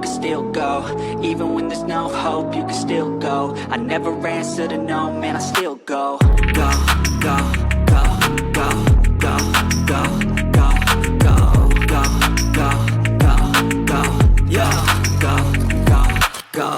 can still go. Even when there's no hope, you can still go. I never answer to no, man, I still go. Go, go, go, go, go, go, go, go, go, go, go, go, yo, go, go, go.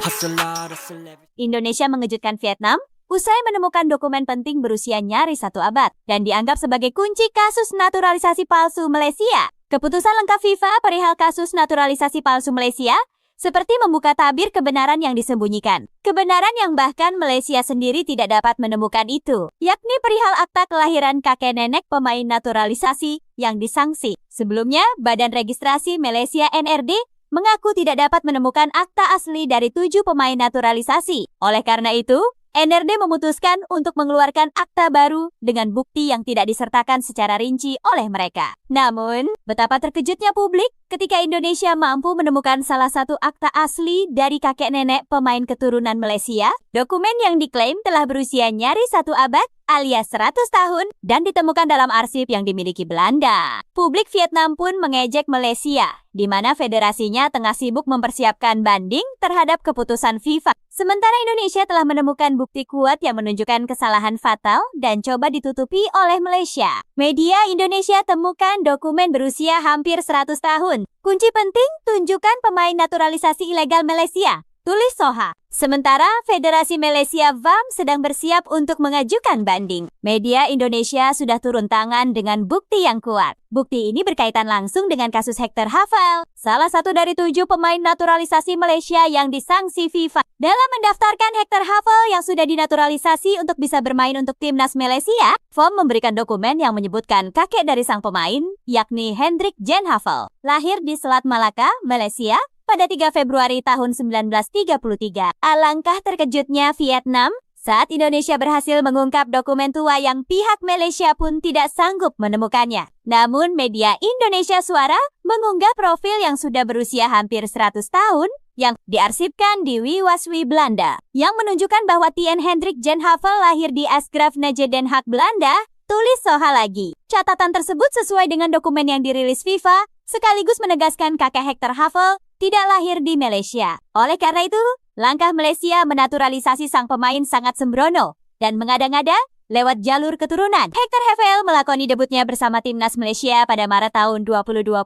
Hustle hard, hustle every... Indonesia mengejutkan Vietnam usai menemukan dokumen penting berusia nyaris 1 abad dan dianggap sebagai kunci kasus naturalisasi palsu Malaysia. Keputusan lengkap FIFA perihal kasus naturalisasi palsu Malaysia seperti membuka tabir kebenaran yang disembunyikan. Kebenaran yang bahkan Malaysia sendiri tidak dapat menemukan itu, yakni perihal akta kelahiran kakek nenek pemain naturalisasi yang disangsi. Sebelumnya, Badan Registrasi Malaysia NRD mengaku tidak dapat menemukan akta asli dari 7 pemain naturalisasi. Oleh karena itu, NRD memutuskan untuk mengeluarkan akta baru dengan bukti yang tidak disertakan secara rinci oleh mereka. Namun, betapa terkejutnya publik ketika Indonesia mampu menemukan salah satu akta asli dari kakek nenek pemain keturunan Malaysia. Dokumen yang diklaim telah berusia nyaris 1 abad alias 100 tahun dan ditemukan dalam arsip yang dimiliki Belanda. Publik Vietnam pun mengejek Malaysia, di mana federasinya tengah sibuk mempersiapkan banding terhadap keputusan FIFA. Sementara Indonesia telah menemukan bukti kuat yang menunjukkan kesalahan fatal dan coba ditutupi oleh Malaysia. Media Indonesia temukan dokumen berusia hampir 100 tahun. Kunci penting, tunjukkan pemain naturalisasi ilegal Malaysia. Tulis Soha. Sementara Federasi Malaysia VAM sedang bersiap untuk mengajukan banding. Media Indonesia sudah turun tangan dengan bukti yang kuat. Bukti ini berkaitan langsung dengan kasus Hector Hafal, salah satu dari 7 pemain naturalisasi Malaysia yang disangsi FIFA. Dalam mendaftarkan Hector Hafal yang sudah dinaturalisasi untuk bisa bermain untuk timnas Malaysia, VAM memberikan dokumen yang menyebutkan kakek dari sang pemain, yakni Hendrik Jan Hafal, lahir di Selat Malaka, Malaysia, pada 3 Februari tahun 1933. Alangkah terkejutnya Vietnam saat Indonesia berhasil mengungkap dokumen tua yang pihak Malaysia pun tidak sanggup menemukannya. Namun media Indonesia Suara mengunggah profil yang sudah berusia hampir 100 tahun yang diarsipkan di Wiwaswi Belanda, yang menunjukkan bahwa Tien Hendrik Jan Hafal lahir di Asgrafnage Den Haag, Belanda. Tulis Soha lagi. Catatan tersebut sesuai dengan dokumen yang dirilis FIFA, sekaligus menegaskan kakek Hector Hafal tidak lahir di Malaysia. Oleh karena itu, langkah Malaysia menaturalisasi sang pemain sangat sembrono dan mengada-ngada lewat jalur keturunan. Hector Hafal melakoni debutnya bersama timnas Malaysia pada Maret tahun 2025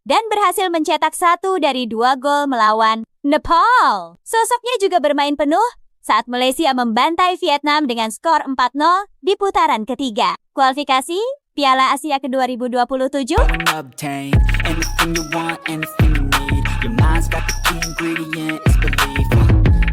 dan berhasil mencetak 1 dari 2 gol melawan Nepal. Sosoknya juga bermain penuh saat Malaysia membantai Vietnam dengan skor 4-0 di putaran ketiga. Kualifikasi Piala Asia ke-2027. Obtain anything you want, anything you need. Your mind's got the key ingredient, it's belief.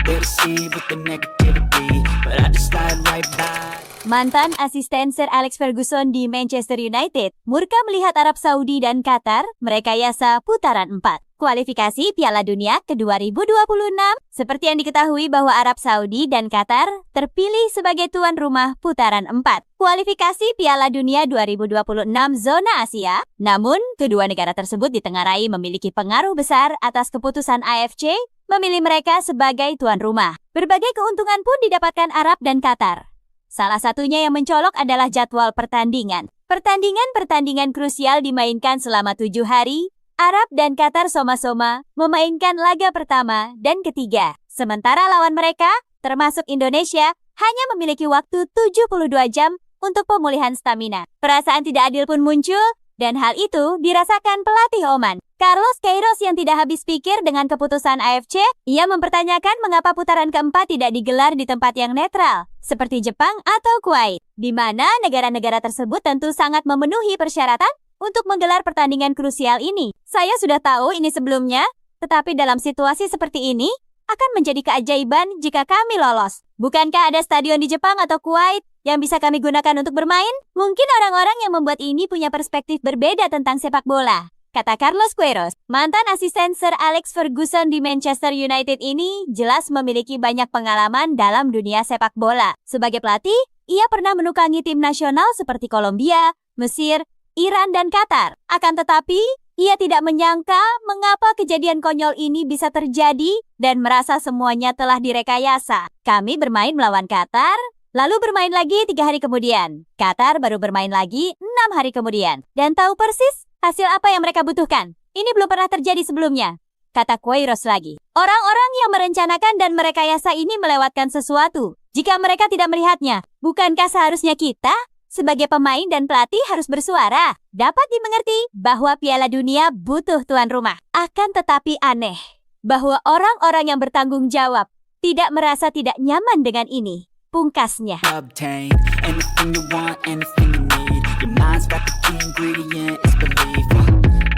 They'll deceive with the negativity, but I just slide right by. Mantan asisten Sir Alex Ferguson di Manchester United murka melihat Arab Saudi dan Qatar merekayasa putaran 4. Kualifikasi Piala Dunia ke-2026. Seperti yang diketahui bahwa Arab Saudi dan Qatar terpilih sebagai tuan rumah putaran 4. Kualifikasi Piala Dunia 2026 zona Asia. Namun, kedua negara tersebut ditengarai memiliki pengaruh besar atas keputusan AFC memilih mereka sebagai tuan rumah. Berbagai keuntungan pun didapatkan Arab dan Qatar. Salah satunya yang mencolok adalah jadwal pertandingan. Pertandingan-pertandingan krusial dimainkan selama 7 hari. Arab dan Qatar soma-soma memainkan laga pertama dan ketiga. Sementara lawan mereka, termasuk Indonesia, hanya memiliki waktu 72 jam untuk pemulihan stamina. Perasaan tidak adil pun muncul, dan hal itu dirasakan pelatih Oman, Carlos Queiroz, yang tidak habis pikir dengan keputusan AFC. Ia mempertanyakan mengapa putaran keempat tidak digelar di tempat yang netral, seperti Jepang atau Kuwait, di mana negara-negara tersebut tentu sangat memenuhi persyaratan untuk menggelar pertandingan krusial ini. Saya sudah tahu ini sebelumnya, tetapi dalam situasi seperti ini, akan menjadi keajaiban jika kami lolos. Bukankah ada stadion di Jepang atau Kuwait yang bisa kami gunakan untuk bermain? Mungkin orang-orang yang membuat ini punya perspektif berbeda tentang sepak bola, kata Carlos Queiroz. Mantan asisten Sir Alex Ferguson di Manchester United ini jelas memiliki banyak pengalaman dalam dunia sepak bola. Sebagai pelatih, ia pernah menukangi tim nasional seperti Kolombia, Mesir, Iran, dan Qatar. Akan tetapi, ia tidak menyangka mengapa kejadian konyol ini bisa terjadi dan merasa semuanya telah direkayasa. Kami bermain melawan Qatar, lalu bermain lagi 3 hari kemudian. Qatar baru bermain lagi 6 hari kemudian. Dan tahu persis hasil apa yang mereka butuhkan. Ini belum pernah terjadi sebelumnya. kata Queiroz lagi. Orang-orang yang merencanakan dan merekayasa ini melewatkan sesuatu. Jika mereka tidak melihatnya, bukankah seharusnya kita sebagai pemain dan pelatih harus bersuara? Dapat dimengerti bahwa Piala Dunia butuh tuan rumah. Akan tetapi aneh bahwa orang-orang yang bertanggung jawab tidak merasa tidak nyaman dengan ini. Pungkasnya. Obtain anything you want, anything you need. Your mind's got the key ingredient, it's belief.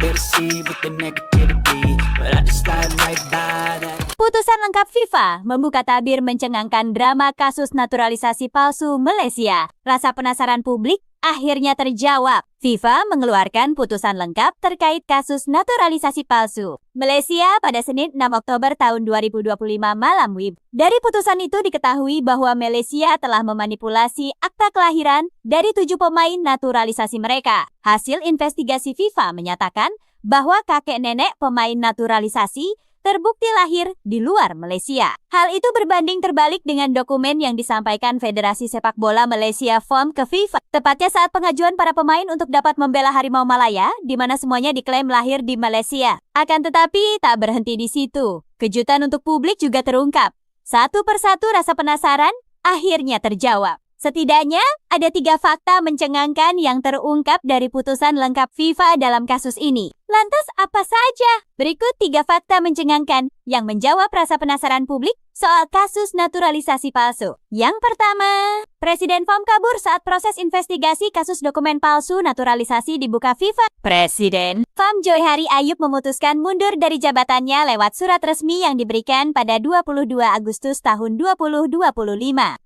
Better see with the negativity, but I just slide right by that. Putusan lengkap FIFA membuka tabir mencengangkan drama kasus naturalisasi palsu Malaysia. Rasa penasaran publik akhirnya terjawab. FIFA mengeluarkan putusan lengkap terkait kasus naturalisasi palsu Malaysia pada Senin 6 Oktober tahun 2025 malam WIB. Dari putusan itu diketahui bahwa Malaysia telah memanipulasi akta kelahiran dari 7 pemain naturalisasi mereka. Hasil investigasi FIFA menyatakan bahwa kakek nenek pemain naturalisasi terbukti lahir di luar Malaysia. Hal itu berbanding terbalik dengan dokumen yang disampaikan Federasi Sepak Bola Malaysia FOM ke FIFA. Tepatnya saat pengajuan para pemain untuk dapat membela Harimau Malaya, di mana semuanya diklaim lahir di Malaysia. Akan tetapi tak berhenti di situ. Kejutan untuk publik juga terungkap. Satu persatu rasa penasaran akhirnya terjawab. Setidaknya ada 3 fakta mencengangkan yang terungkap dari putusan lengkap FIFA dalam kasus ini. Lantas apa saja? Berikut 3 fakta mencengangkan yang menjawab rasa penasaran publik soal kasus naturalisasi palsu. Yang pertama, Presiden FOM kabur saat proses investigasi kasus dokumen palsu naturalisasi dibuka FIFA. Presiden FOM Joy Ayub memutuskan mundur dari jabatannya lewat surat resmi yang diberikan pada 22 Agustus tahun 2025.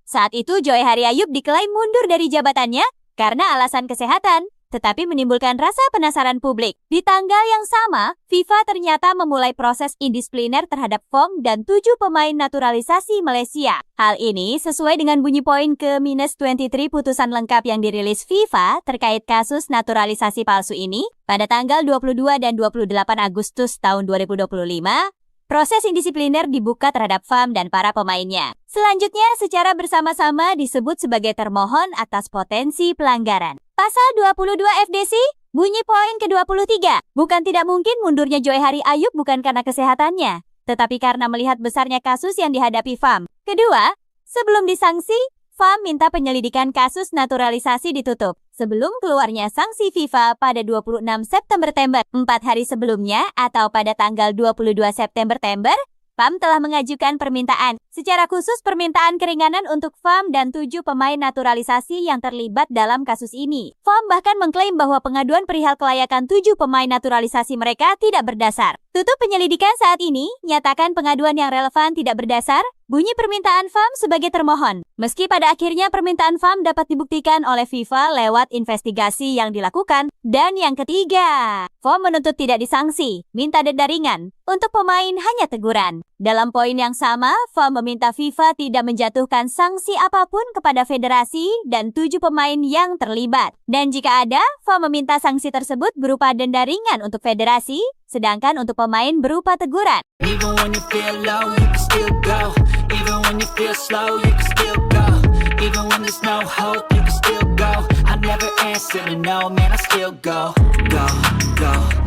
Saat itu Joy Ayub diklaim mundur dari jabatannya karena alasan kesehatan, tetapi menimbulkan rasa penasaran publik. Di tanggal yang sama, FIFA ternyata memulai proses indisipliner terhadap FOM dan 7 pemain naturalisasi Malaysia. Hal ini sesuai dengan bunyi poin ke-23 putusan lengkap yang dirilis FIFA terkait kasus naturalisasi palsu ini pada tanggal 22 dan 28 Agustus tahun 2025. Proses indisipliner dibuka terhadap FOM dan para pemainnya. Selanjutnya, secara bersama-sama disebut sebagai termohon atas potensi pelanggaran. Pasal 22 FDC, bunyi poin ke-23. Bukan tidak mungkin mundurnya Joy Ayub bukan karena kesehatannya, tetapi karena melihat besarnya kasus yang dihadapi FOM. Kedua, sebelum disanksi, FOM minta penyelidikan kasus naturalisasi ditutup. Sebelum keluarnya sanksi FIFA pada 26 September 4 hari sebelumnya atau pada tanggal 22 September, FOM telah mengajukan permintaan. Secara khusus permintaan keringanan untuk FOM dan 7 pemain naturalisasi yang terlibat dalam kasus ini. FOM bahkan mengklaim bahwa pengaduan perihal kelayakan 7 pemain naturalisasi mereka tidak berdasar. Tutup penyelidikan saat ini, nyatakan pengaduan yang relevan tidak berdasar, bunyi permintaan FOM sebagai termohon. Meski pada akhirnya permintaan FOM dapat dibuktikan oleh FIFA lewat investigasi yang dilakukan. Dan yang ketiga, FOM menuntut tidak disanksi, minta denda ringan. Untuk pemain hanya teguran. Dalam poin yang sama, FOM meminta FIFA tidak menjatuhkan sanksi apapun kepada federasi dan 7 pemain yang terlibat. Dan jika ada, FOM meminta sanksi tersebut berupa denda ringan untuk federasi, sedangkan untuk pemain berupa teguran. Even when you feel low, you can still go. Even when you feel slow, you can still go. Even when there's no hope, you can still go. I never answer to no, man, I still go. Go, go.